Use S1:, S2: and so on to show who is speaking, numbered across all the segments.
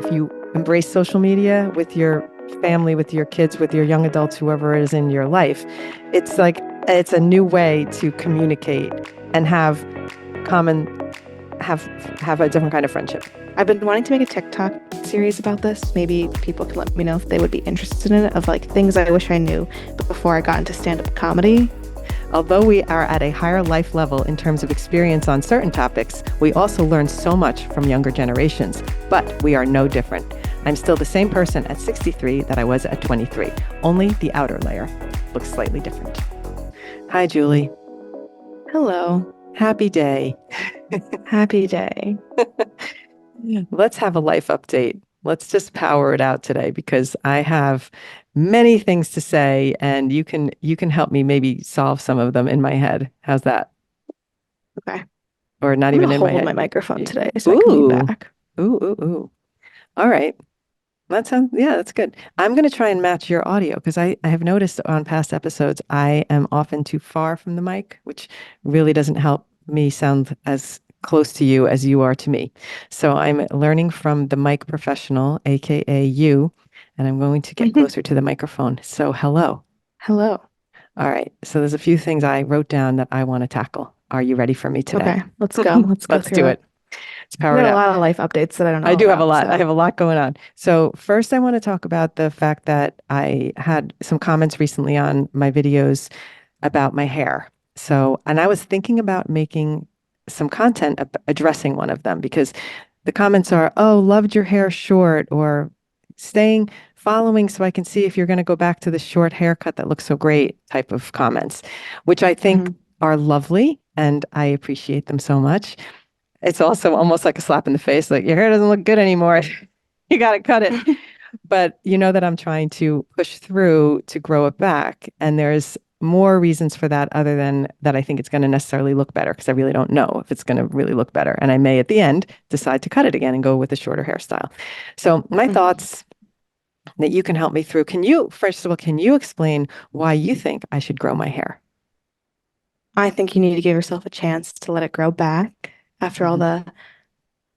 S1: if you embrace social media with your family, with your kids, with your young adults, whoever is in your life, it's like it's a new way to communicate and common have a different kind of friendship.
S2: I've been wanting to make a TikTok series about this. Maybe people can let me know if they would be interested in it, of like things I wish I knew before I got into stand-up comedy.
S1: Although we are at a higher life level in terms of experience on certain topics, we also learn so much from younger generations. But we are no different. I'm still the same person at 63 that I was at 23. Only the outer layer looks slightly different. Hi, Julie.
S2: Hello.
S1: Happy day.
S2: Happy day.
S1: Let's have a life update. Let's just power it out today because I have many things to say and you can help me maybe solve some of them in my head. How's that?
S2: Okay.
S1: Or not
S2: I'm
S1: even
S2: gonna
S1: in my
S2: hold
S1: head.
S2: my microphone today so I can lean back.
S1: Ooh. All right. That's good. I'm going to try and match your audio because I have noticed on past episodes, I am often too far from the mic, which really doesn't help me sound as close to you as you are to me. So I'm learning from the mic professional, AKA you, and I'm going to get closer to the microphone. So hello.
S2: Hello.
S1: All right. So there's a few things I wrote down that I want to tackle. Are you ready for me today?
S2: Okay, let's go. Let's go
S1: Let's
S2: through
S1: do
S2: it.
S1: Let's
S2: I've
S1: power it
S2: got a
S1: up.
S2: lot of life updates that I don't know
S1: I do have a
S2: about,
S1: lot. I
S2: so.
S1: have a lot going on. So first, I want to talk about the fact that I had some comments recently on my videos about my hair. And I was thinking about making some content addressing one of them because the comments are, "Oh, loved your hair short," or following so I can see if you're going to go back to the short haircut that looks so great type of comments, which I think are lovely and I appreciate them so much. It's also almost like a slap in the face, like your hair doesn't look good anymore. You got to cut it. But you know that I'm trying to push through to grow it back. And there's more reasons for that other than that I think it's going to necessarily look better because I really don't know if it's going to really look better. And I may at the end decide to cut it again and go with a shorter hairstyle. So my thoughts that you can help me through. First of all, can you explain why you think I should grow my hair?
S2: I think you need to give yourself a chance to let it grow back after all the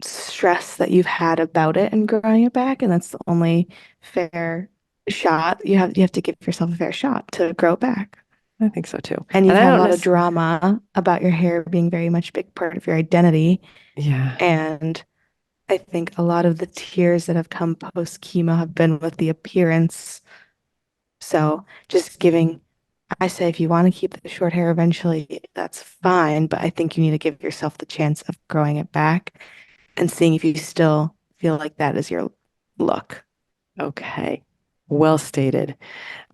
S2: stress that you've had about it and growing it back, and that's the only fair shot. You have to give yourself a fair shot to grow it back.
S1: I think so too.
S2: And you've
S1: I
S2: had a
S1: don't
S2: lot of drama about your hair being very much a big part of your identity.
S1: Yeah.
S2: And I think a lot of the tears that have come post chemo have been with the appearance. So I say if you want to keep the short hair eventually, that's fine. But I think you need to give yourself the chance of growing it back and seeing if you still feel like that is your look.
S1: Okay. Well stated.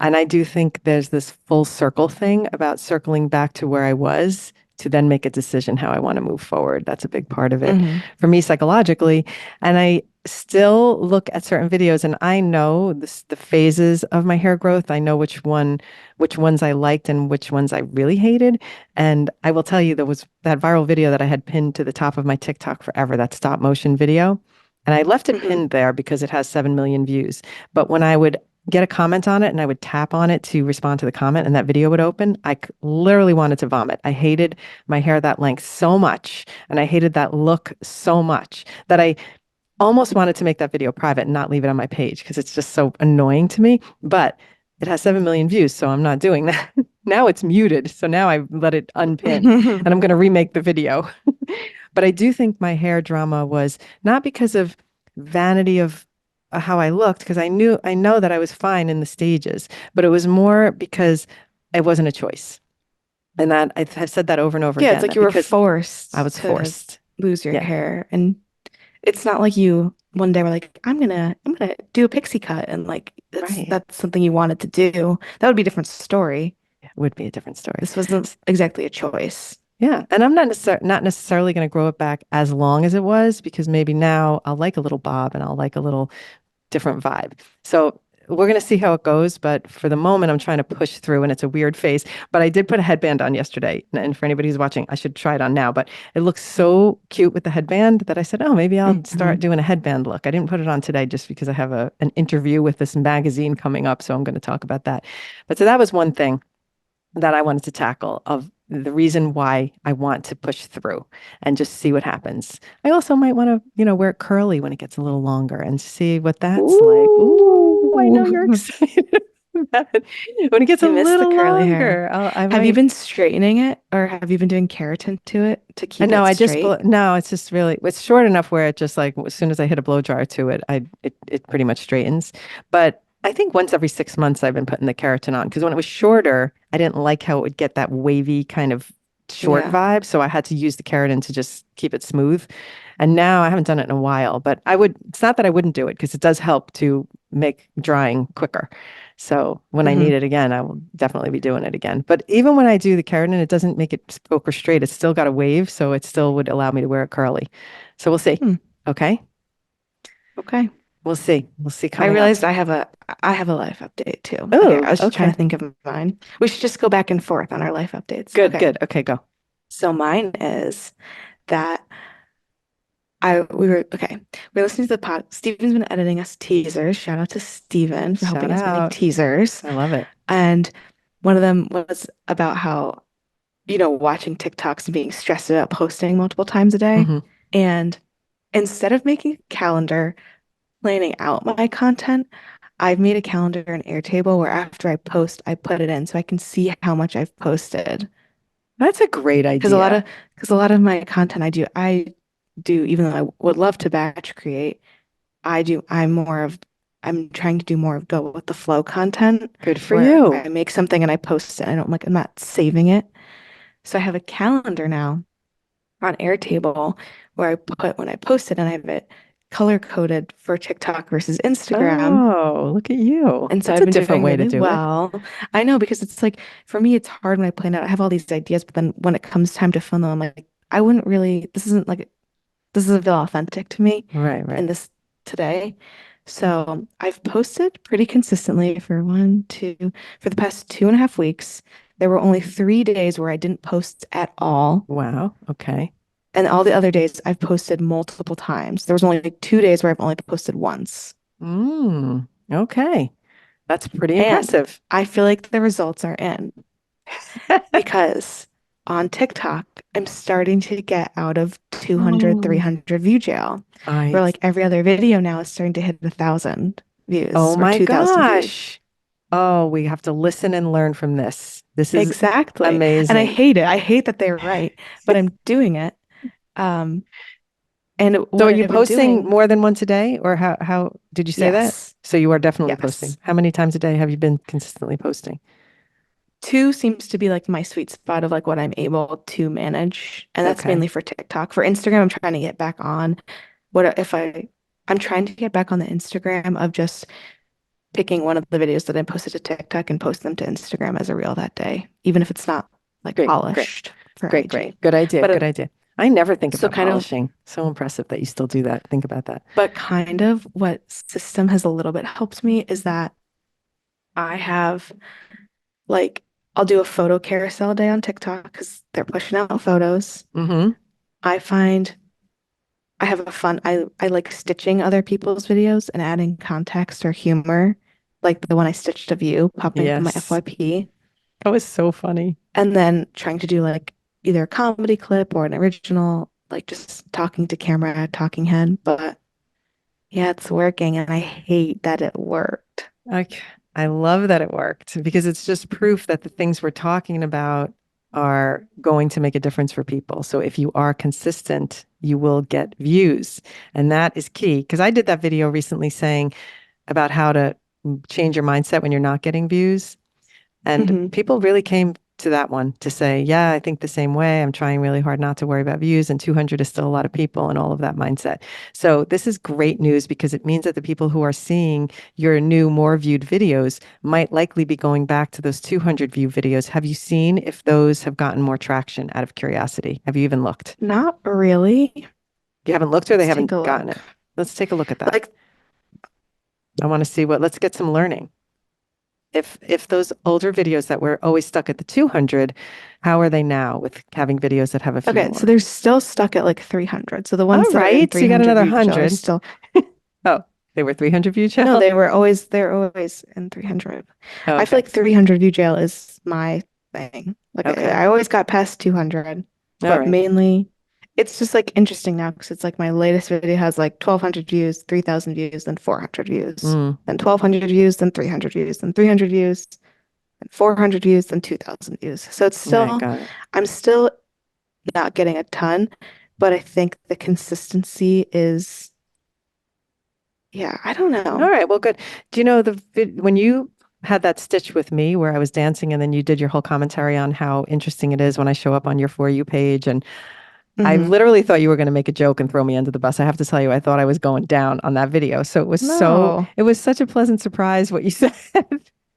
S1: And I do think there's this full circle thing about circling back to where I was to then make a decision how I want to move forward. That's a big part of it for me psychologically. And I still look at certain videos and I know the phases of my hair growth. I know which ones I liked and which ones I really hated. And I will tell you, there was that viral video that I had pinned to the top of my TikTok forever, that stop motion video. And I left it pinned there because it has 7 million views. But when I would get a comment on it and I would tap on it to respond to the comment and that video would open, I literally wanted to vomit. I hated my hair that length so much and I hated that look so much that I almost wanted to make that video private and not leave it on my page because it's just so annoying to me. But it has 7 million views, so I'm not doing that. Now it's muted, so now I let it unpin and I'm going to remake the video. But I do think my hair drama was not because of vanity of how I looked, because I know that I was fine in the stages, but it was more because it wasn't a choice. And that I've said that over and over again.
S2: Yeah, it's like you were forced.
S1: I was forced.
S2: Lose your hair. And it's not like you one day were like, I'm gonna do a pixie cut and like that's something you wanted to do. That would be a different story.
S1: It would be a different story.
S2: This wasn't exactly a choice.
S1: Yeah. And I'm not necessarily going to grow it back as long as it was because maybe now I'll like a little bob and I'll like a little different vibe. So we're going to see how it goes. But for the moment, I'm trying to push through and it's a weird phase. But I did put a headband on yesterday. And for anybody who's watching, I should try it on now. But it looks so cute with the headband that I said, oh, maybe I'll start doing a headband look. I didn't put it on today just because I have an interview with this magazine coming up. So I'm going to talk about that. But so that was one thing that I wanted to tackle of the reason why I want to push through and just see what happens. I also might want to, wear it curly when it gets a little longer and see what that's like. Ooh, I know you're
S2: Ooh.
S1: excited about it. When it gets a
S2: You miss the
S1: little
S2: curly hair.
S1: longer, I
S2: Have you
S1: might.
S2: been straightening it or have you been doing keratin to it to keep
S1: No,
S2: it
S1: I just
S2: straight?
S1: no. It's just really it's short enough where it just like as soon as I hit a blow dryer to it, it pretty much straightens. But I think once every 6 months I've been putting the keratin on because when it was shorter, I didn't like how it would get that wavy kind of short
S2: Yeah.
S1: vibe, so I had to use the keratin to just keep it smooth. And now I haven't done it in a while, but I would. It's not that I wouldn't do it because it does help to make drying quicker. So when I
S2: Hmm.
S1: need it again, I will definitely be doing it again. But even when I do the keratin, it doesn't make it poker straight. It's still got a wave, so it still would allow me to wear it curly. So we'll see.
S2: Hmm.
S1: Okay,
S2: Okay.
S1: we'll see. We'll see
S2: I
S1: coming up.
S2: realized I have a life update too. Okay,
S1: Oh,
S2: I was just trying
S1: okay.
S2: to think of mine. We should just go back and forth on our life updates.
S1: Good,
S2: Okay.
S1: good. Okay, go.
S2: So mine is that we were listening to the pod. Steven's been editing us teasers. Shout out to Steven for
S1: Shout
S2: helping us make
S1: out.
S2: teasers.
S1: I love it.
S2: And one of them was about how, watching TikToks and being stressed about posting multiple times a day.
S1: Hmm.
S2: And instead of making a calendar, planning out my content, I've made a calendar and Airtable where after I post, I put it in so I can see how much I've posted.
S1: That's a great
S2: Because a lot
S1: idea.
S2: of because a lot of my content I do, even though I would love to batch create, I'm trying to do more of go with the flow content
S1: Good for
S2: where
S1: you.
S2: I make something and I post it. I'm not saving it. So I have a calendar now on Airtable where I put when I post it and I have it color coded for TikTok versus Instagram.
S1: Oh, look at you.
S2: And so
S1: That's
S2: I've
S1: a
S2: been
S1: different
S2: doing
S1: way to
S2: really
S1: do it.
S2: well. I know because it's like for me, it's hard when I plan out. I have all these ideas, but then when it comes time to film them, I'm like, I wouldn't really, this doesn't feel authentic to me
S1: Right,
S2: in
S1: right.
S2: this today. So I've posted pretty consistently for the past 2.5 weeks. There were only 3 days where I didn't post at all.
S1: Wow. Okay.
S2: And all the other days I've posted multiple times. There was only like 2 days where I've only posted once.
S1: Okay. That's pretty
S2: And
S1: impressive.
S2: I feel like the results are in because on TikTok, I'm starting to get out of 200,
S1: Oh,
S2: 300 view jail,
S1: I,
S2: where like every other video now is starting to hit 1,000
S1: oh
S2: views or
S1: my
S2: 2,000 views.
S1: gosh. Oh, we have to listen and learn from this. This is
S2: Exactly. And I
S1: amazing.
S2: hate it. I hate that they're right, but I'm doing it. Um, and
S1: So are
S2: what
S1: you
S2: I've been
S1: posting
S2: doing,
S1: more than once a day or how did you say that?
S2: yes,
S1: So you are definitely posting.
S2: yes.
S1: How many times a day have you been consistently posting?
S2: Two seems to be like my sweet spot of like what I'm able to manage. And that's
S1: Okay.
S2: mainly for TikTok. For Instagram, I'm trying to get back on. What if I'm trying to get back on the Instagram of just picking one of the videos that I posted to TikTok and post them to Instagram as a reel that day, even if it's not like
S1: Great, great,
S2: polished for
S1: great,
S2: IG.
S1: great. Good idea.
S2: But
S1: Good idea. I never think
S2: so
S1: about
S2: kind of,
S1: polishing. So impressive that you still do that. Think about that.
S2: but kind of what system has a little bit helped me is that I have like, I'll do a photo carousel day on TikTok because they're pushing out photos.
S1: Mm-hmm.
S2: I find I have a fun, I like stitching other people's videos and adding context or humor, like the one I stitched of you popping up in my
S1: Yes.
S2: FYP,
S1: That was so funny.
S2: and then trying to do like either a comedy clip or an original, like just talking to camera, talking head. But yeah, it's working, and I hate that it worked.
S1: Okay. I love that it worked because it's just proof that the things we're talking about are going to make a difference for people. So if you are consistent, you will get views. And that is key. Because I did that video recently saying about how to change your mindset when you're not getting views. And
S2: Hmm.
S1: people really came to that one to say, yeah, I think the same way. I'm trying really hard not to worry about views, and 200 is still a lot of people and all of that mindset. So this is great news because it means that the people who are seeing your new, more viewed videos might likely be going back to those 200 view videos. Have you seen if those have gotten more traction out of curiosity? Have you even looked?
S2: Not really.
S1: You haven't looked or they
S2: Let's take
S1: haven't
S2: a
S1: gotten
S2: look.
S1: it? Let's take a look at that.
S2: Like,
S1: I want to see let's get some learning. If those older videos that were always stuck at the 200, how are they now with having videos that have a few
S2: okay, so
S1: more?
S2: they're still stuck at like 300. So the
S1: All
S2: ones that are in
S1: right, so you got
S2: 300
S1: another
S2: view jail are
S1: 100.
S2: still.
S1: Oh, they were 300 view
S2: No,
S1: channel.
S2: they're always in 300.
S1: Oh,
S2: I feel
S1: okay.
S2: like 300 view jail is my thing. Like
S1: Okay.
S2: I always got past 200,
S1: All
S2: but
S1: right.
S2: mainly it's just like interesting now because it's like my latest video has like 1,200 views, 3,000 views, then 400 views,
S1: Mm.
S2: then 1,200 views, then 300 views, then 300 views, then 400 views, then 2,000 views. So it's
S1: Right.
S2: still,
S1: Got it.
S2: I'm still not getting a ton, but I think the consistency is, yeah, I don't
S1: All
S2: know.
S1: right. Well, good. Do you know when you had that stitch with me where I was dancing and then you did your whole commentary on how interesting it is when I show up on your For You page and I
S2: Hmm.
S1: literally thought you were going to make a joke and throw me under the bus. I have to tell you, I thought I was going down on that video. So
S2: No,
S1: it was such a pleasant surprise what you said.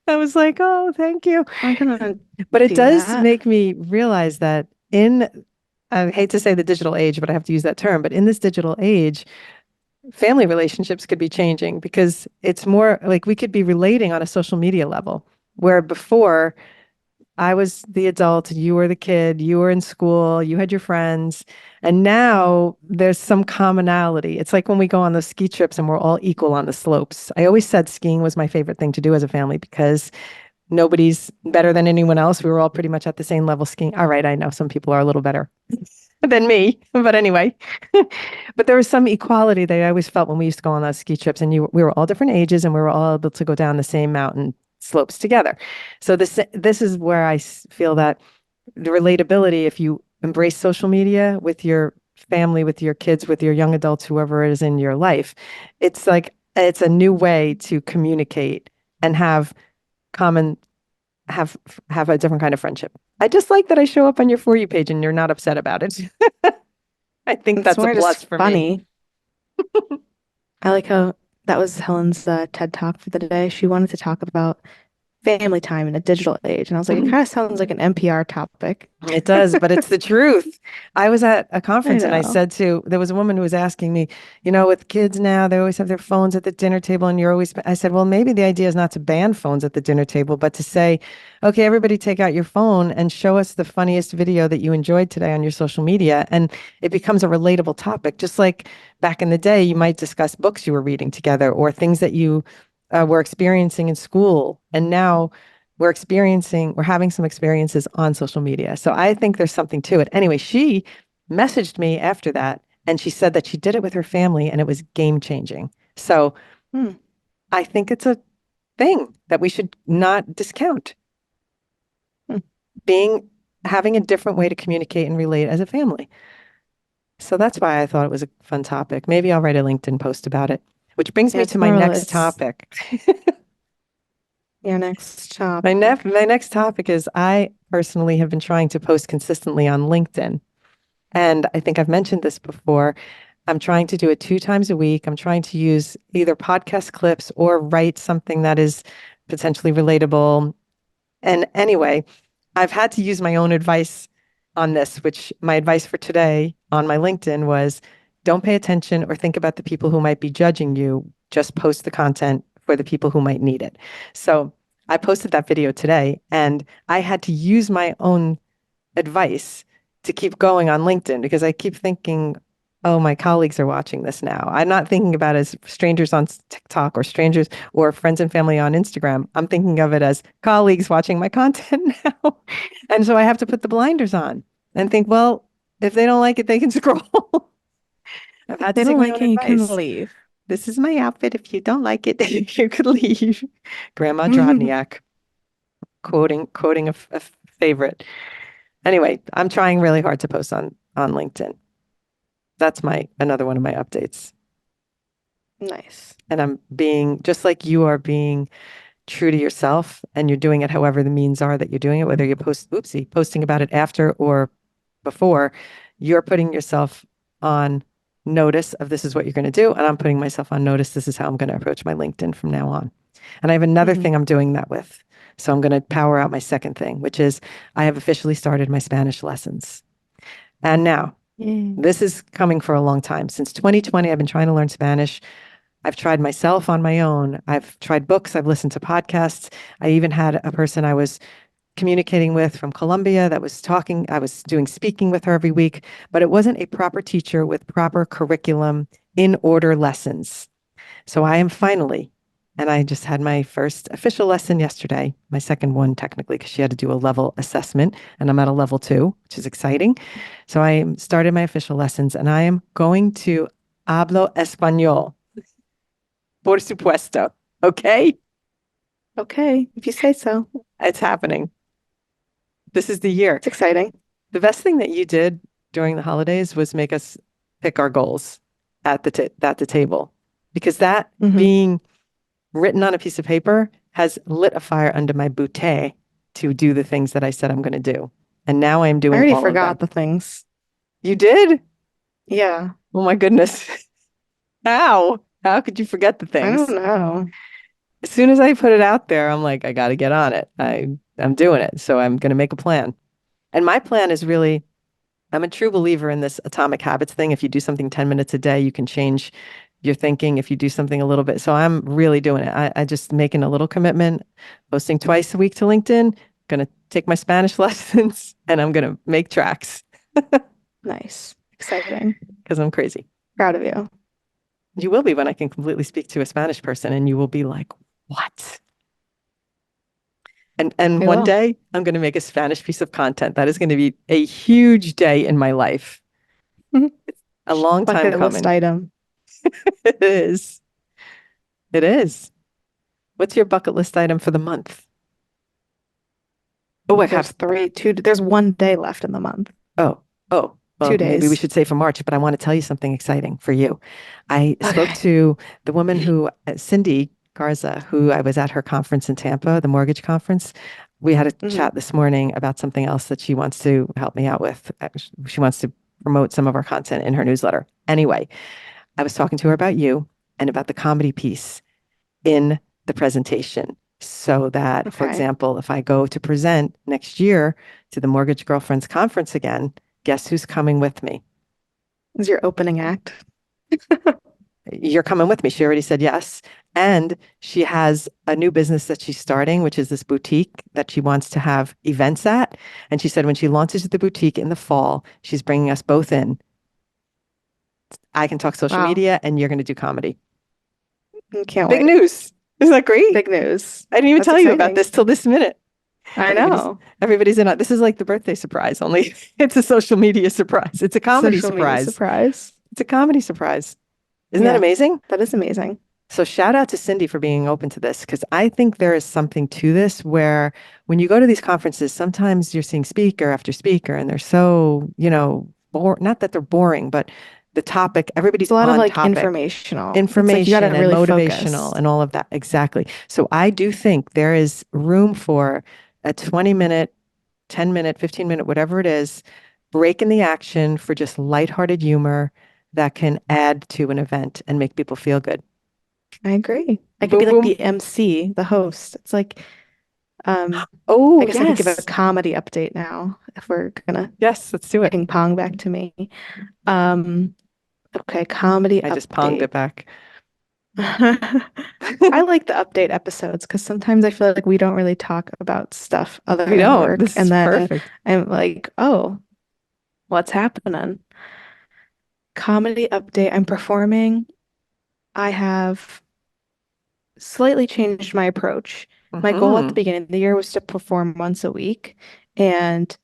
S1: I was like, oh, thank you.
S2: I'm gonna
S1: But it
S2: do
S1: does
S2: that.
S1: make me realize that I hate to say the digital age, but I have to use that term. But in this digital age, family relationships could be changing because it's more like we could be relating on a social media level, where before I was the adult, you were the kid, you were in school, you had your friends, and now there's some commonality. It's like when we go on those ski trips and we're all equal on the slopes. I always said skiing was my favorite thing to do as a family because nobody's better than anyone else. We were all pretty much at the same level skiing. All right, I know some people are a little better than me, but anyway. But there was some equality that I always felt when we used to go on those ski trips, and we were all different ages, and we were all able to go down the same mountain slopes together. So this is where feel that the relatability, if you embrace social media with your family, with your kids, with your young adults, whoever is in your life, it's like it's a new way to communicate and common have have a different kind of friendship. I just like that I show up on your For You page and you're not upset about it. I think
S2: It's
S1: that's a
S2: more
S1: plus
S2: just
S1: for me.
S2: funny. I like how that was Helen's TED Talk for the day. She wanted to talk about family time in a digital age. And I was like, it kind of sounds like an NPR topic.
S1: It does, but it's the truth. I was at a
S2: I
S1: conference and I
S2: know.
S1: said there was a woman who was asking me, with kids now, they always have their phones at the dinner table and I said, well, maybe the idea is not to ban phones at the dinner table, but to say, okay, everybody take out your phone and show us the funniest video that you enjoyed today on your social media. And it becomes a relatable topic. Just like back in the day, you might discuss books you were reading together or things that you were experiencing in school. And now, we're having some experiences on social media. So I think there's something to it. Anyway, she messaged me after that and she said that she did it with her family and it was game changing. So
S2: Hmm.
S1: I think it's a thing that we should not discount
S2: Hmm.
S1: being having a different way to communicate and relate as a family. So that's why I thought it was a fun topic. Maybe I'll write a LinkedIn post about it, which brings
S2: Yeah,
S1: me to
S2: it's
S1: my
S2: more or
S1: next
S2: less
S1: topic.
S2: your next topic.
S1: My next topic is I personally have been trying to post consistently on LinkedIn. And I think I've mentioned this before. I'm trying to do it 2 times a week. I'm trying to use either podcast clips or write something that is potentially relatable. And anyway, I've had to use my own advice on this, which my advice for today on my LinkedIn was don't pay attention or think about the people who might be judging you. Just post the content for the people who might need it. So I posted that video today and I had to use my own advice to keep going on LinkedIn because I keep thinking, oh, my colleagues are watching this now. I'm not thinking about it as strangers on TikTok or strangers or friends and family on Instagram. I'm thinking of it as colleagues watching my content now. And so I have to put the blinders on and think, well, if they don't like it, they can scroll. I've
S2: If
S1: had to
S2: they
S1: take
S2: don't
S1: my
S2: like
S1: own
S2: it, you can
S1: advice.
S2: leave.
S1: This is my outfit. If you don't like it, you could leave. Grandma Drodniak quoting a favorite. Anyway, I'm trying really hard to post on LinkedIn. That's my another one of my updates.
S2: Nice.
S1: And I'm being just like you are being true to yourself and you're doing it however the means are that you're doing it, whether you posting about it after or before, you're putting yourself on notice of this is what you're going to do. And I'm putting myself on notice. This is how I'm going to approach my LinkedIn from now on. And I have another
S2: Hmm.
S1: thing I'm doing that with. So I'm going to power out my second thing, which is I have officially started my Spanish lessons. And now
S2: Yay.
S1: this is coming for a long time. Since 2020, I've been trying to learn Spanish. I've tried myself on my own. I've tried books. I've listened to podcasts. I even had a person I was communicating with from Colombia that was talking. I was doing speaking with her every week, but it wasn't a proper teacher with proper curriculum in order lessons. So I am finally And I just had my first official lesson yesterday, my second one technically, because she had to do a level assessment, and I'm at a level 2, which is exciting. So I started my official lessons, and I am going to hablo español, por supuesto. Okay,
S2: Okay, if you say so.
S1: it's happening. This is the year.
S2: It's exciting.
S1: The best thing that you did during the holidays was make us pick our goals at the table, because that
S2: Hmm.
S1: being written on a piece of paper has lit a fire under my bootay to do the things that I said I'm going to do. And now I am
S2: I
S1: doing
S2: already
S1: all of them.
S2: forgot the things.
S1: You did?
S2: Yeah,
S1: Oh my goodness. How? How could you forget the
S2: I don't
S1: things?
S2: know.
S1: As soon as I put it out there, I'm like, I got to get on it. I'm doing it. So I'm going to make a plan. And my plan is really, I'm a true believer in this atomic habits thing. If you do something 10 minutes a day, you can change your thinking if you do something a little bit. So I'm really doing it. I just making a little commitment, posting twice a week to LinkedIn, going to take my Spanish lessons, and I'm going to make tracks
S2: Nice. Exciting.
S1: because I'm crazy.
S2: Proud of you.
S1: You will be when I can completely speak to a Spanish person, and you will be like, what? And
S2: I
S1: one
S2: will.
S1: day I'm going to make a Spanish piece of content. That is going to be a huge day in my life. A long time
S2: Bucket list
S1: coming.
S2: item.
S1: It is. It is. What's your bucket list item for the month? Oh, I
S2: There's
S1: have.
S2: three, two, there's one day left in the month.
S1: Oh, oh. Well,
S2: Two
S1: maybe we
S2: days.
S1: should say for March, but I want to tell you something exciting for you. I spoke
S2: Okay.
S1: to the woman who, Cindy Garza, who I was at her conference in Tampa, the mortgage conference. We had a
S2: Hmm.
S1: chat this morning about something else that she wants to help me out with. She wants to promote some of our content in her newsletter. Anyway, I was talking to her about you and about the comedy piece in the presentation. So that, for
S2: Okay.
S1: example, if I go to present next year to the Mortgage Girlfriends Conference again, guess who's coming with me?
S2: Is your opening act?
S1: You're coming with me. She already said yes. And she has a new business that she's starting, which is this boutique that she wants to have events at. And she said when she launches the boutique in the fall, she's bringing us both in. I can talk social
S2: Wow.
S1: media and you're going to do comedy.
S2: Can't
S1: Big
S2: wait.
S1: news. Isn't that great?
S2: Big news.
S1: I didn't even
S2: That's
S1: tell you about
S2: exciting.
S1: this till this minute.
S2: I
S1: Everybody's
S2: know.
S1: everybody's in on this is like the birthday surprise, only it's a social media surprise. It's a comedy
S2: Social media
S1: surprise.
S2: surprise.
S1: It's a comedy surprise. Isn't that
S2: Yeah,
S1: amazing?
S2: that is amazing.
S1: So shout out to Cindy for being open to this because I think there is something to this where when you go to these conferences, sometimes you're seeing speaker after speaker and they're so, not that they're boring, but the topic,
S2: It's
S1: everybody's
S2: a lot of
S1: on
S2: like
S1: topic,
S2: informational. It's like you got to
S1: information and
S2: really
S1: motivational
S2: focus.
S1: and all of that. Exactly. So I do think there is room for a 20-minute, 10-minute, 15-minute, whatever it is, break in the action for just lighthearted humor that can add to an event and make people feel good.
S2: I agree. I could be
S1: Boom,
S2: like
S1: boom.
S2: the MC, the host. It's like, um, I
S1: Oh,
S2: guess I could give a
S1: yes.
S2: comedy update now if we're gonna
S1: Yes, let's do it.
S2: ping pong back to me. Um, okay, comedy
S1: I just ponged
S2: update.
S1: it back.
S2: I like the update episodes because sometimes I feel like we don't really talk about stuff other
S1: We
S2: than
S1: don't.
S2: work.
S1: This is
S2: And then
S1: perfect.
S2: I'm like, oh, what's happening? Comedy update. I'm performing. I have slightly changed my approach. My goal at the
S1: Hmm.
S2: beginning of the year was to perform once a week, and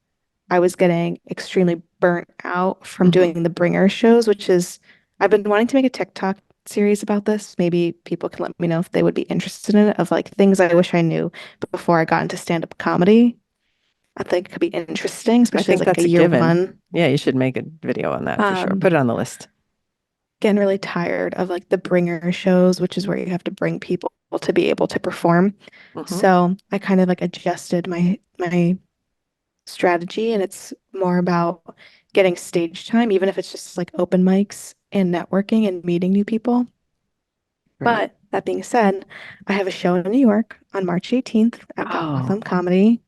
S2: I was getting extremely burnt out from
S1: Hmm.
S2: doing the bringer shows, which is, I've been wanting to make a TikTok series about this. Maybe people can let me know if they would be interested in it, of like things I wish I knew before I got into stand-up comedy. I think it could be interesting,
S1: I
S2: especially as
S1: think
S2: like a
S1: that's a
S2: year
S1: given.
S2: one.
S1: Yeah, you should make a video on that for sure.
S2: Um,
S1: Put it on the list.
S2: Getting really tired of like the bringer shows, which is where you have to bring people to be able to perform.
S1: Hmm.
S2: So I kind of like adjusted my strategy, and it's more about getting stage time, even if it's just like open mics and networking and meeting new people.
S1: Great.
S2: But that being said, I have a show in New York on March 18th at
S1: Oh,
S2: Gotham Comedy.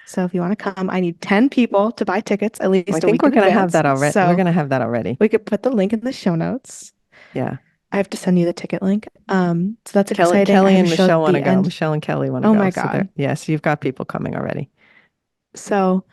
S2: So if you want to come, I need 10 people to buy tickets at
S1: I
S2: least a
S1: think
S2: week
S1: we're
S2: in
S1: gonna have
S2: advance.
S1: that already. We're
S2: So
S1: gonna have that already.
S2: we could put the link in the show notes.
S1: Yeah.
S2: I have to send you the ticket link. So that's
S1: Kelly,
S2: exciting. I
S1: Kelly
S2: have a
S1: and
S2: show
S1: Michelle
S2: at
S1: want to
S2: the
S1: go.
S2: end.
S1: Michelle and Kelly want to
S2: Oh
S1: go.
S2: my
S1: So there,
S2: God.
S1: yes, you've got people coming already.
S2: So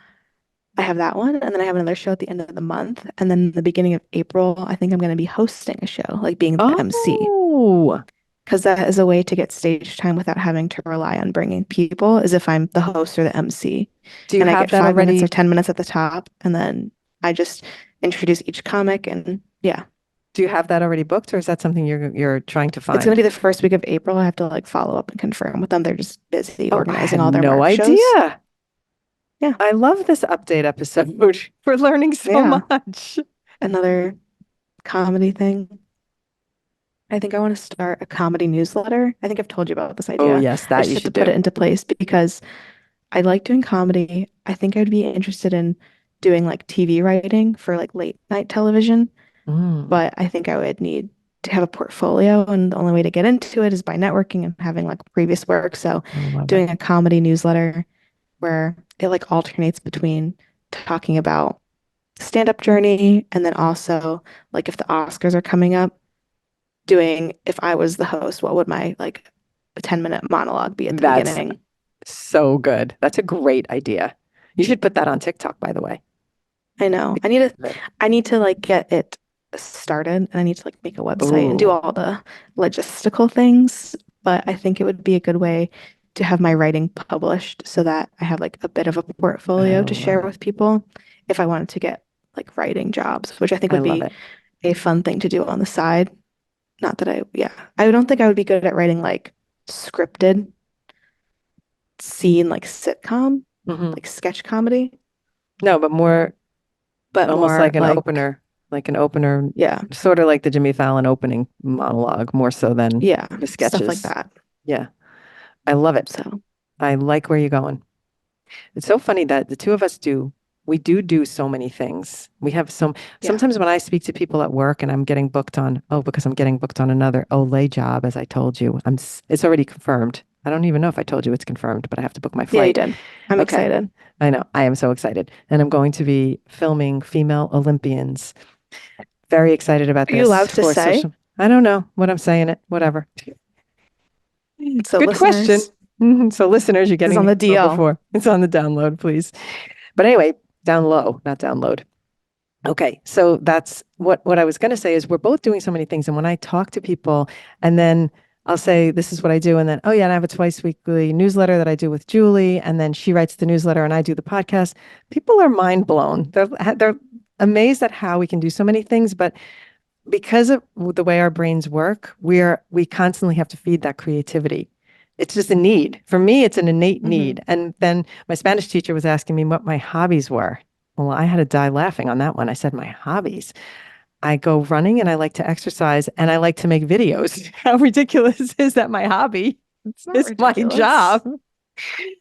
S2: I have that one, and then I have another show at the end of the month, and then the beginning of April, I think I'm going to be hosting a show, like being the MC.
S1: Oh,
S2: because that is a way to get stage time without having to rely on bringing people, is if I'm the host or the MC.
S1: Do you
S2: And I
S1: have
S2: get
S1: that
S2: 5 minutes or
S1: already?
S2: 10 minutes at the top, and then I just introduce each comic and yeah.
S1: Do you have that already booked, or is that something you're trying to
S2: It's gonna
S1: find?
S2: be the first week of April. I have to like follow up and confirm with them. They're just busy
S1: Oh, I
S2: organizing
S1: had
S2: all their
S1: no
S2: March shows.
S1: idea.
S2: Yeah.
S1: I love this update episode. We're learning so
S2: Yeah.
S1: much.
S2: Another comedy thing. I think I want to start a comedy newsletter. I think I've told you about this
S1: Oh,
S2: idea.
S1: yes,
S2: I
S1: that
S2: just
S1: you
S2: have to
S1: should
S2: put
S1: do.
S2: it into place because I like doing comedy. I think I'd be interested in doing like TV writing for like late night television,
S1: Mm,
S2: but I think I would need to have a portfolio, and the only way to get into it is by networking and having like previous work. So
S1: I love it.
S2: doing a comedy newsletter where it like alternates between talking about stand-up journey and then also like if the Oscars are coming up, doing if I was the host, what would my like a 10-minute monologue be at the
S1: That's
S2: beginning?
S1: so good. That's a great idea. You should put that on TikTok, by the way.
S2: I know. I need to like get it started and I need to like make a website and do
S1: Oh,
S2: all the logistical things, but I think it would be a good way to have my writing published so that I have like a bit of a
S1: I
S2: portfolio to
S1: love
S2: share
S1: it.
S2: with people if I wanted to get like writing jobs, which I think
S1: I
S2: would
S1: love
S2: be
S1: it.
S2: a fun thing to do on the side. Not that yeah, I don't think I would be good at writing like scripted scene like sitcom,
S1: Hmm.
S2: like sketch comedy,
S1: No, but more
S2: but
S1: almost
S2: more
S1: like an opener,
S2: yeah,
S1: sort of like the Jimmy Fallon opening monologue, more so than
S2: yeah,
S1: the
S2: stuff like
S1: sketches.
S2: that.
S1: Yeah, I love it.
S2: So
S1: I like where you're going. It's so funny that the two of us we do so many things. We have
S2: yeah,
S1: sometimes when I speak to people at work and I'm getting booked on, oh, because I'm getting booked on another Olay job, as I told you, it's already confirmed. I don't even know if I told you it's confirmed, but I have to book my
S2: yeah, you
S1: flight.
S2: did. I'm
S1: Okay.
S2: excited.
S1: I know. I am so excited. And I'm going to be filming female Olympians. Very excited about
S2: Are you
S1: this
S2: allowed to
S1: for
S2: say?
S1: social. I don't know what I'm saying it, whatever.
S2: So
S1: Good question.
S2: listeners,
S1: So listeners, you're
S2: this is
S1: getting
S2: on
S1: the
S2: the
S1: info
S2: DL.
S1: before. It's on the download, please. But anyway, down low, not download. Okay, so that's what I was going to say is we're both doing so many things, and when I talk to people, and then I'll say this is what I do, and then oh yeah, and I have a twice weekly newsletter that I do with Julie, and then she writes the newsletter, and I do the podcast. People are mind blown. They're amazed at how we can do so many things, but because of the way our brains work, we constantly have to feed that creativity. It's just a need. For me, it's an innate
S2: Hmm.
S1: need. And then my Spanish teacher was asking me what my hobbies were. Well, I had to die laughing on that one. I said, my hobbies. I go running and I like to exercise and I like to make videos. How ridiculous is that my hobby
S2: It's not
S1: is my
S2: ridiculous.
S1: job?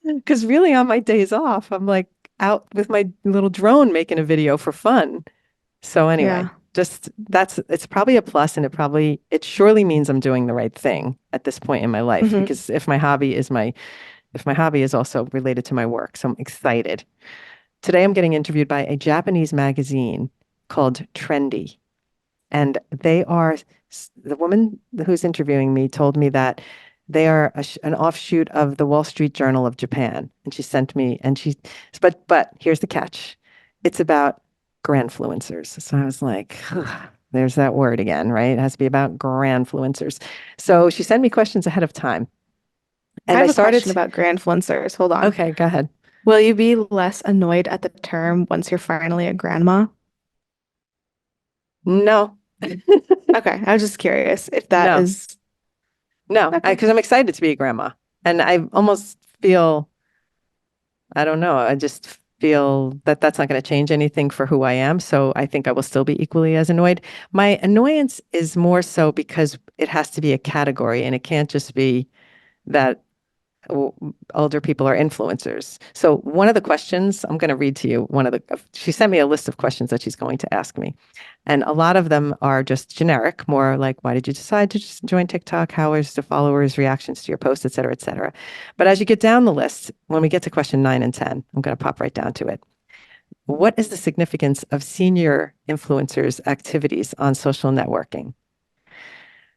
S1: Because really, on my days off, I'm like out with my little drone making a video for fun. So anyway,
S2: Yeah.
S1: just it's probably a plus and it surely means I'm doing the right thing at this point in my life
S2: Hmm.
S1: because if my hobby is also related to my work. So I'm excited. Today I'm getting interviewed by a Japanese magazine called Trendy. And the woman who's interviewing me told me that they are an offshoot of the Wall Street Journal of Japan. And she sent me, but here's the catch. It's about grandfluencers. So I was like, there's that word again, right? It has to be about grandfluencers. So she sent me questions ahead of time.
S2: I
S1: And I
S2: have a
S1: started,
S2: question about grandfluencers. Hold on.
S1: okay, go ahead.
S2: Will you be less annoyed at the term once you're finally a grandma?
S1: No,
S2: Okay, I was just curious if that
S1: no,
S2: is
S1: no,
S2: okay.
S1: because I'm excited to be a grandma. And I almost feel I don't know. I just feel that that's not going to change anything for who I am. So I think I will still be equally as annoyed. My annoyance is more so because it has to be a category and it can't just be that o- older people are influencers. So one of the questions I'm going to read to you, she sent me a list of questions that she's going to ask me. And a lot of them are just generic, more like, why did you decide to just join TikTok? How is the followers' reactions to your posts, et cetera, et cetera. But as you get down the list, when we get to question 9 and 10, I'm going to pop right down to it. What is the significance of senior influencers' activities on social networking?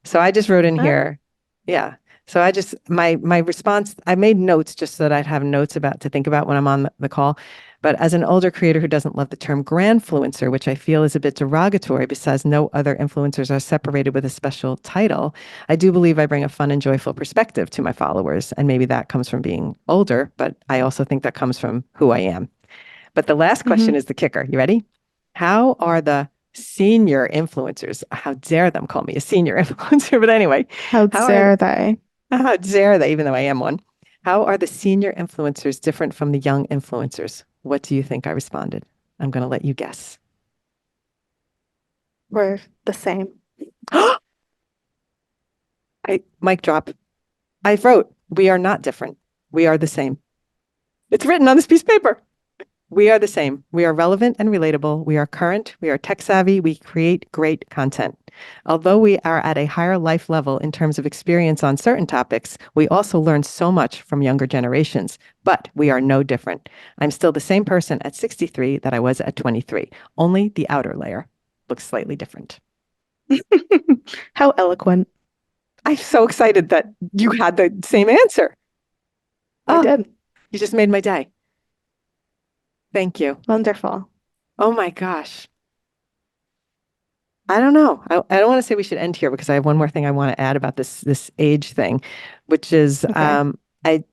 S1: So I just wrote in
S2: Uh,
S1: here, yeah. So I just my response, I made notes just so that I'd have notes about to think about when I'm on the call. But as an older creator who doesn't love the term grandfluencer, which I feel is a bit derogatory, besides no other influencers are separated with a special title, I do believe I bring a fun and joyful perspective to my followers. And maybe that comes from being older, but I also think that comes from who I am. But the last question
S2: Hmm.
S1: is the kicker. You ready? How are the senior influencers? How dare them call me a senior influencer? But anyway,
S2: How
S1: how are
S2: dare they?
S1: how dare they, even though I am one? How are the senior influencers different from the young influencers? What do you think I responded? I'm going to let you guess.
S2: We're the same.
S1: Mic drop. I wrote, we are not different. We are the same. It's written on this piece of paper. We are the same. We are relevant and relatable. We are current. We are tech savvy. We create great content. Although we are at a higher life level in terms of experience on certain topics, we also learn so much from younger generations. But we are no different. I'm still the same person at 63 that I was at 23. Only the outer layer looks slightly different.
S2: How eloquent.
S1: I'm so excited that you had the same answer.
S2: I
S1: Oh,
S2: did.
S1: you just made my day. Thank you.
S2: Wonderful.
S1: Oh my gosh. I don't know. I don't want to say we should end here because I have one more thing I want to add about this age thing, which is
S2: Okay.
S1: I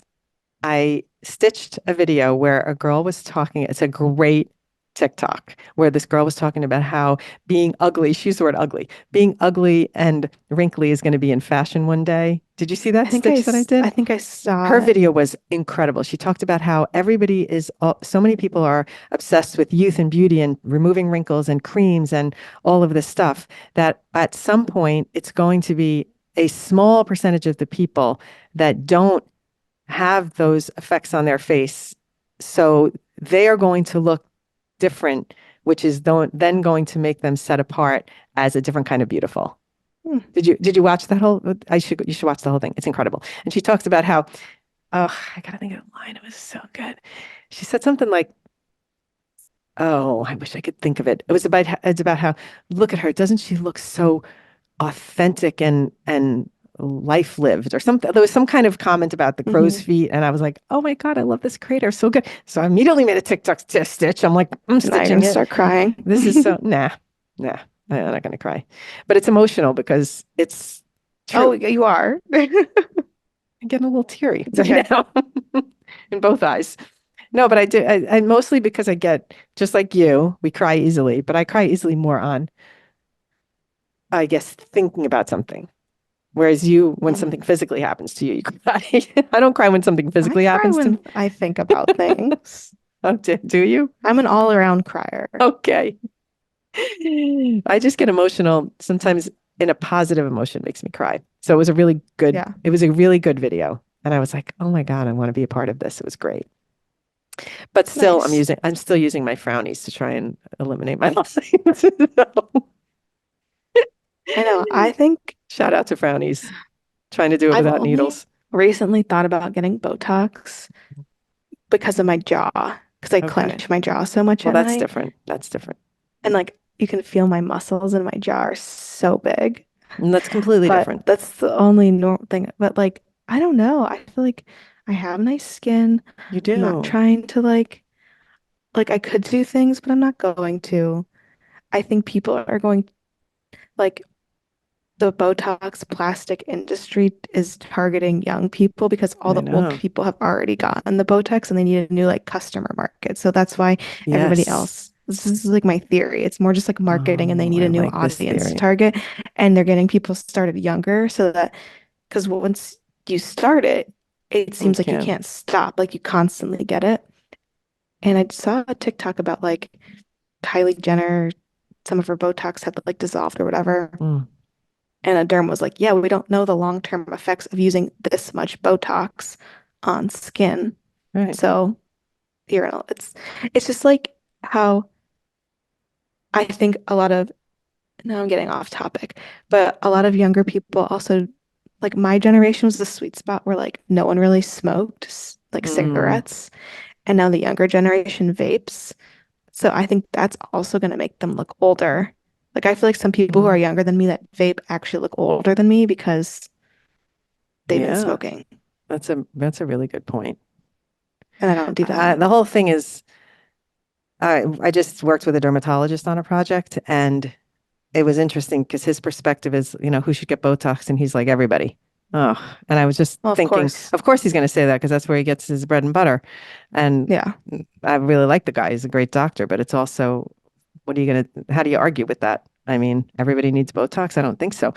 S1: I stitched a video where a girl was talking. It's a great TikTok where this girl was talking about how being ugly, she used the word ugly, being ugly and wrinkly is going to be in fashion one day. Did you see that stitch that I
S2: I
S1: did?
S2: think I saw
S1: Her
S2: it.
S1: video was incredible. She talked about how everybody is, so many people are obsessed with youth and beauty and removing wrinkles and creams and all of this stuff that at some point it's going to be a small percentage of the people that don't have those effects on their face. So they are going to look different, which is then going to make them set apart as a different kind of beautiful.
S2: Hmm.
S1: Did you watch that whole? You should watch the whole thing. It's incredible. And she talks about how, oh, I gotta think of the line. It was so good. She said something like, "Oh, I wish I could think of it." It's about how look at her. Doesn't she look so authentic and life lived or something? There was some kind of comment about the crow's
S2: Hmm.
S1: feet, and I was like, "Oh my God, I love this creator. So good." So I immediately made a TikTok stitch. I'm like, I'm
S2: Now you're
S1: stitching
S2: gonna
S1: it.
S2: start crying.
S1: This is so nah. I'm not gonna cry, but it's emotional because it's
S2: Oh,
S1: true.
S2: you are.
S1: I'm getting a little teary
S2: It's okay.
S1: right now in both eyes. No, but I do. I mostly because I get just like you, we cry easily, but I cry easily more on, I guess, thinking about something. Whereas you, when
S2: Mm.
S1: something physically happens to you, you cry. I don't cry when something
S2: I
S1: physically
S2: cry
S1: happens to
S2: when
S1: me.
S2: I think about things.
S1: Oh, do you?
S2: I'm an all-around crier.
S1: Okay. I just get emotional. Sometimes in a positive emotion makes me cry. So
S2: Yeah.
S1: it was a really good video. And I was like, oh my God, I want to be a part of this. It was great. But still,
S2: Nice.
S1: I'm still using my frownies to try and eliminate my lines.
S2: I know. I think
S1: Shout out to frownies, trying to do it
S2: I've
S1: without
S2: only
S1: needles.
S2: recently thought about getting Botox because of my jaw, because I
S1: Okay.
S2: clench my jaw so much
S1: Well,
S2: at
S1: that's
S2: night.
S1: different. That's different.
S2: And like you can feel my muscles in my jaw are so big.
S1: And that's completely
S2: But
S1: different.
S2: that's the only normal thing. But like, I don't know. I feel like I have nice skin.
S1: You
S2: I'm not
S1: do.
S2: trying to like I could do things, but I'm not going to. I think people are going like the Botox plastic industry is targeting young people because all
S1: I
S2: the old
S1: know.
S2: people have already gotten the Botox and they need a new like customer market. So that's why everybody
S1: Yes.
S2: else, this is like my theory. It's more just like marketing and they
S1: Oh,
S2: need
S1: I
S2: a new
S1: like this
S2: audience to
S1: theory.
S2: target. And they're getting people started younger so that because once you start it, it
S1: You
S2: seems like you
S1: can.
S2: can't stop. Like you constantly get it. And I saw a TikTok about like Kylie Jenner, some of her Botox had like dissolved or whatever.
S1: Mm,
S2: And a derm was like, yeah, we don't know the long-term effects of using this much Botox on skin.
S1: right.
S2: So, you know, it's just like how I think a lot of now I'm getting off topic, but a lot of younger people also like my generation was the sweet spot where like no one really smoked like
S1: Mm,
S2: cigarettes, and now the younger generation vapes. So I think that's also going to make them look older. Like I feel like some people who are
S1: mm,
S2: younger than me that vape actually look older than me because they've been
S1: yeah.
S2: smoking,
S1: That's a really good point.
S2: and I don't do that.
S1: The whole thing is I just worked with a dermatologist on a project, and it was interesting because his perspective is, who should get Botox? And he's like, everybody. Oh, and I was just
S2: Well, of
S1: thinking,
S2: course.
S1: of course he's going to say that because that's where he gets his bread and butter. And
S2: Yeah.
S1: I really like the guy. He's a great doctor, but it's also, how do you argue with that? I mean, everybody needs Botox. I don't think so.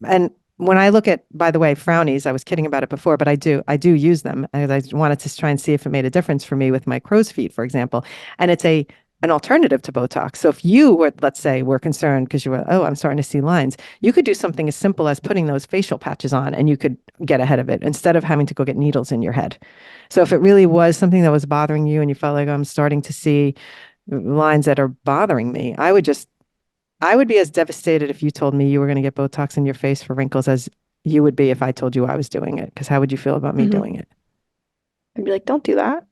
S1: And when I look at, by the way, frownies, I was kidding about it before, but I do use them. And I wanted to try and see if it made a difference for me with my crow's feet, for example. And it's an alternative to Botox. So if you were, let's say, were concerned because you were, oh, I'm starting to see lines, you could do something as simple as putting those facial patches on and you could get ahead of it instead of having to go get needles in your head. So if it really was something that was bothering you and you felt like I'm starting to see lines that are bothering me, I would be as devastated if you told me you were going to get Botox in your face for wrinkles as you would be if I told you I was doing it. Because how would you feel about me doing it?
S2: I'd be like, don't do that.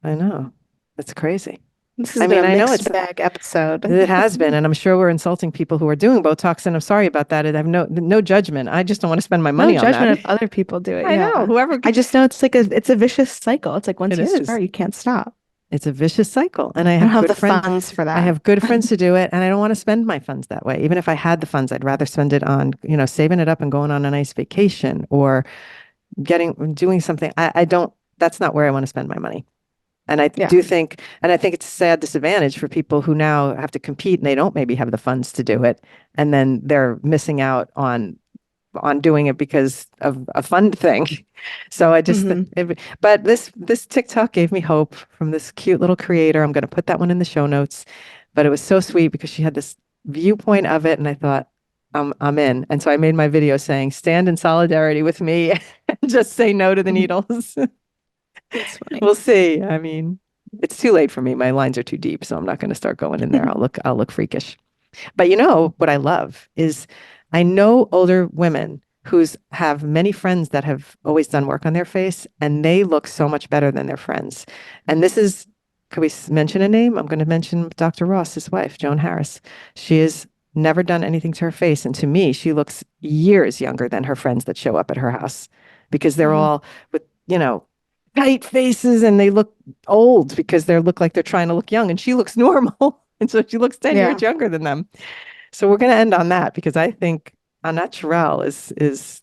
S1: I know. That's crazy.
S2: This has
S1: I
S2: been
S1: mean,
S2: a
S1: I know
S2: mixed bag episode.
S1: it has been, and I'm sure we're insulting people who are doing Botox, and I'm sorry about that. I have no judgment. I just don't want to spend my
S2: No
S1: money on that.
S2: judgment if other people do it.
S1: I know.
S2: Yeah.
S1: Whoever
S2: I
S1: can,
S2: just know it's a vicious cycle. It's like once
S1: it
S2: you
S1: is.
S2: start, you can't stop.
S1: It's a vicious cycle, and I
S2: I don't
S1: have
S2: have
S1: good
S2: the
S1: friends.
S2: funds for
S1: I
S2: that.
S1: have good friends to do it, and I don't want to spend my funds that way. Even if I had the funds, I'd rather spend it on, saving it up and going on a nice vacation or doing something. I don't. That's not where I want to spend my money. And I
S2: Yeah.
S1: do think, and I think it's a sad disadvantage for people who now have to compete and they don't maybe have the funds to do it, and then they're missing out on doing it because of a fun thing. So I just, but this TikTok gave me hope from this cute little creator. I'm going to put that one in the show notes, but it was so sweet because she had this viewpoint of it, and I thought, I'm in. And so I made my video saying, stand in solidarity with me and just say no to the needles.
S2: That's funny.
S1: We'll see. I mean, it's too late for me. My lines are too deep, so I'm not going to start going in there. I'll look freakish. But what I love is I know older women who's have many friends that have always done work on their face and they look so much better than their friends. And could we mention a name? I'm going to mention Dr. Ross, his wife, Joan Harris. She has never done anything to her face. And to me, she looks years younger than her friends that show up at her house because they're all with, tight faces and they look old because they look like they're trying to look young and she looks normal. And so she looks 10 years younger than them. So we're going to end on that because I think au naturel is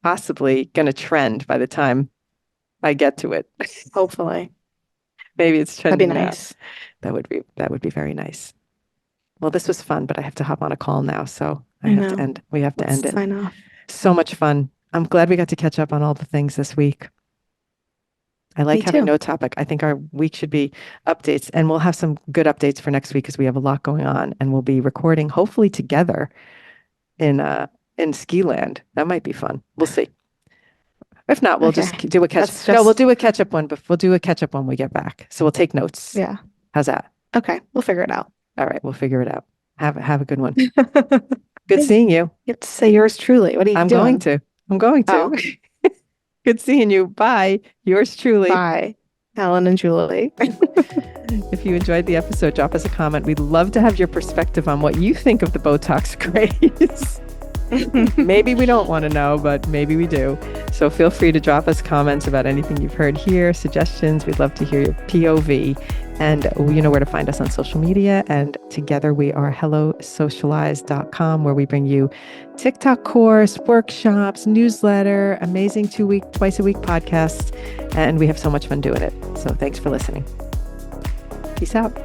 S1: possibly going to trend by the time I get to it.
S2: Hopefully.
S1: Maybe it's trending
S2: That'd be
S1: now.
S2: nice.
S1: That would be very nice. Well, this was fun, but I have to hop on a call now, so
S2: I
S1: have to
S2: know.
S1: end. We have to
S2: Let's
S1: end it.
S2: sign off.
S1: So much fun. I'm glad we got to catch up on all the things this week. I like
S2: Me
S1: having
S2: too.
S1: no topic. I think our week should be updates, and we'll have some good updates for next week because we have a lot going on, and we'll be recording hopefully together in ski land. That might be fun. We'll see. If not, we'll just do a catch. No, we'll do a catch up one, but we'll do a catch up when we get back. So we'll take notes.
S2: Yeah.
S1: How's that?
S2: Okay, we'll figure it out.
S1: All right, we'll figure it out. Have a good one. Good seeing you.
S2: You have to say yours truly. What are you
S1: I'm
S2: doing?
S1: going to.
S2: Oh.
S1: Good seeing you. Bye. Yours truly.
S2: Bye, Alan and Julie.
S1: If you enjoyed the episode, drop us a comment. We'd love to have your perspective on what you think of the Botox craze. Maybe we don't want to know, but maybe we do. So feel free to drop us comments about anything you've heard here, suggestions. We'd love to hear your POV. And you know where to find us on social media. And together we are hellosocialize.com, where we bring you TikTok course, workshops, newsletter, amazing twice a week podcasts. And we have so much fun doing it. So thanks for listening. Peace out.